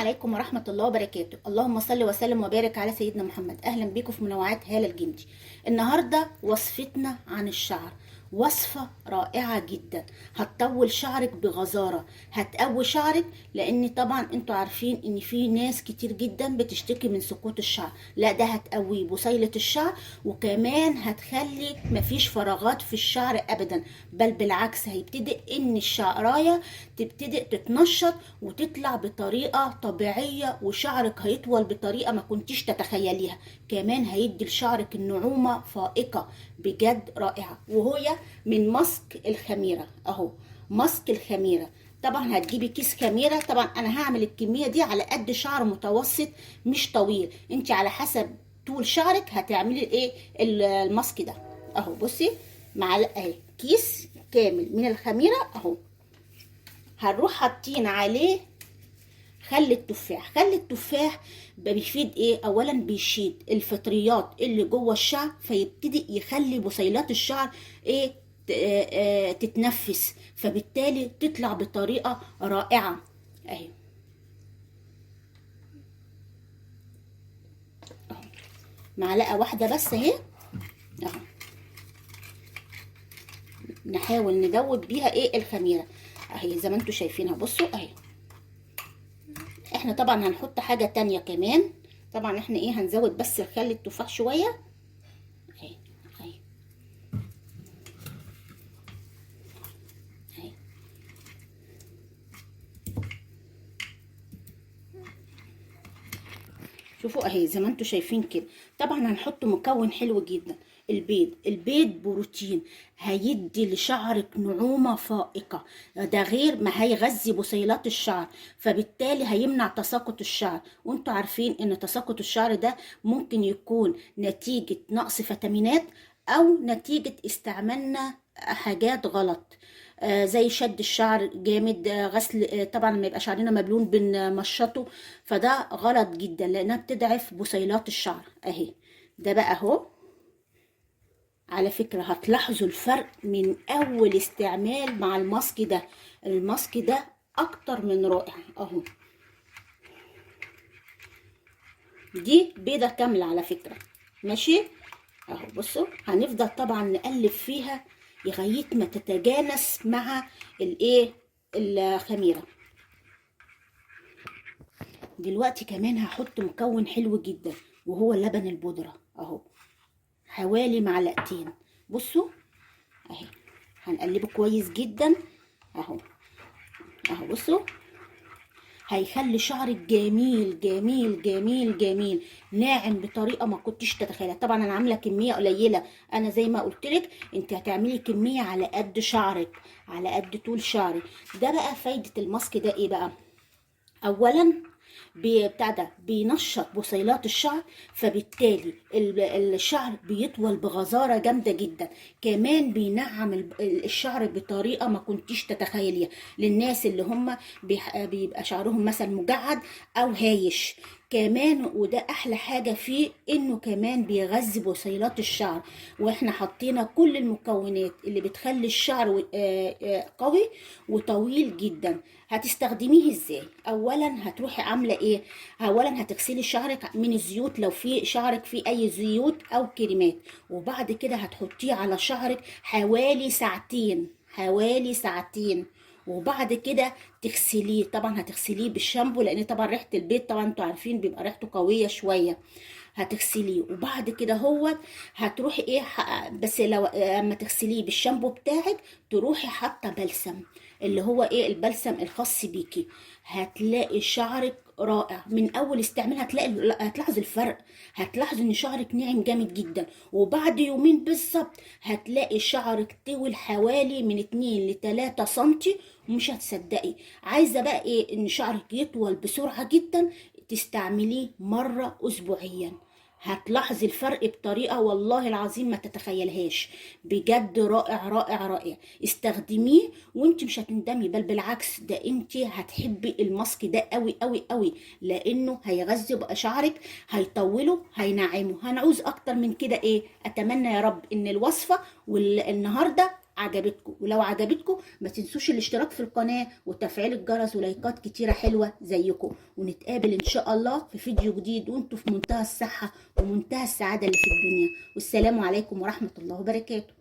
عليكم ورحمة الله وبركاته. اللهم صل وسلم وبارك على سيدنا محمد. أهلا بكم في منوعات هالة الجندي. النهاردة وصفتنا عن الشعر، وصفة رائعة جدا هتطول شعرك بغزارة، هتقوي شعرك، لان طبعا انتوا عارفين ان في ناس كتير جدا بتشتكي من سقوط الشعر. لا، ده هتقوي بصيلة الشعر، وكمان هتخلي مفيش فراغات في الشعر ابدا، بل بالعكس هيبتدئ ان الشعراية تبتدئ تتنشط وتطلع بطريقة طبيعية، وشعرك هيطول بطريقة ما كنتيش تتخيليها. كمان هيدي لشعرك النعومة فائقة بجد رائعة. وهي من ماسك الخميرة اهو، ماسك الخميرة. طبعا هتجيبي كيس خميرة. طبعا انا هعمل الكمية دي على قد شعر متوسط مش طويل، انت على حسب طول شعرك هتعملي ايه الماسك ده اهو. بصي، معلقة اهي، كيس كامل من الخميرة اهو. هنروح حاطين عليه خل التفاح. خل التفاح بيفيد ايه؟ اولا بيشيد الفطريات اللي جوه الشعر، فيبتدي يخلي بصيلات الشعر ايه تتنفس، فبالتالي تطلع بطريقه رائعه اهي. معلقه واحده بس اهي اهو. نحاول ندوب بيها ايه الخميره اهي زي ما انتوا شايفينها. بصوا اهي. احنا طبعا هنحط حاجه تانية كمان. طبعا احنا ايه هنزود بس خل التفاح شويه اهي اهي اهي. شوفوا اهي زي ما انتوا شايفين كده. طبعا هنحط مكون حلو جدا، البيض. البيض بروتين، هيدي لشعرك نعومة فائقة، ده غير ما هيغذي بصيلات الشعر، فبالتالي هيمنع تساقط الشعر. وانتوا عارفين ان تساقط الشعر ده ممكن يكون نتيجة نقص فيتامينات او نتيجة استعمالنا حاجات غلط، زي شد الشعر جامد، غسل، طبعا لما يبقى شعرنا مبلول بنمشطه، فده غلط جدا لانها بتضعف بصيلات الشعر اهي. ده بقى اهو. على فكرة هتلاحظوا الفرق من اول استعمال مع الماسك ده. الماسك ده اكتر من رائع اهو. دي بيضة كاملة على فكرة، ماشي اهو. بصوا هنفضل طبعا نقلب فيها لغايه ما تتجانس مع الايه الخميره. دلوقتي كمان هحط مكون حلو جدا وهو لبن البودره اهو، حوالي معلقتين. بصوا اهي، هنقلبه كويس جدا اهو اهو. بصوا هيخلي شعرك جميل جميل جميل جميل، ناعم بطريقه ما كنتش تتخيلها. طبعا انا عامله كميه قليله، انا زي ما قلت لك انت هتعملي كميه على قد شعرك، على قد طول شعرك. ده بقى فايده الماسك ده ايه بقى؟ اولا بتاع ده بينشط بصيلات الشعر، فبالتالي الشعر بيطول بغزارة جامدة جدا. كمان بينعم الشعر بطريقة ما كنتيش تتخيليها، للناس اللي هم بيبقى شعرهم مثلا مجعد او هايش. كمان وده احلى حاجة فيه انه كمان بيغذي بصيلات الشعر، واحنا حطينا كل المكونات اللي بتخلي الشعر قوي وطويل جدا. هتستخدميه ازاي؟ اولا هتروحي عامله ايه؟ اولا هتغسلي شعرك من الزيوت لو في شعرك فيه اي زيوت او كريمات، وبعد كده هتحطيه على شعرك حوالي ساعتين، حوالي ساعتين. وبعد كده تغسليه. طبعا هتغسليه بالشامبو لان طبعا ريحه البيت طبعا انتوا عارفين بيبقى ريحته قويه شويه. هتغسليه وبعد كده هو هتروحي ايه بس لو اما تغسليه بالشامبو بتاعك تروحي حاطه بلسم، اللي هو ايه البلسم الخاص بيكي. هتلاقي شعرك رائع من اول استعمال. هتلاحظ الفرق، هتلاحظ ان شعرك ناعم جامد جدا، وبعد يومين بالظبط هتلاقي شعرك طول حوالي من 2 ل 3 سنتي، ومش هتصدقي. عايزه بقى ايه ان شعرك يطول بسرعه جدا؟ تستعمليه مرة أسبوعيا، هتلاحظي الفرق بطريقة والله العظيم ما تتخيلهاش. بجد رائع رائع رائع. استخدميه وانت مش هتندمي، بل بالعكس ده انت هتحبي الماسك ده قوي قوي قوي، لانه هيغذي بقى شعرك، هيطوله، هينعمه. هنعوز اكتر من كده ايه؟ اتمنى يا رب ان الوصفة والنهاردة عجبتكم، ولو عجبتكم ما تنسوش الاشتراك في القناة وتفعيل الجرس ولايكات كتيرة حلوة زيكم. ونتقابل ان شاء الله في فيديو جديد وانتوا في منتهى الصحة ومنتهى السعادة اللي في الدنيا. والسلام عليكم ورحمة الله وبركاته.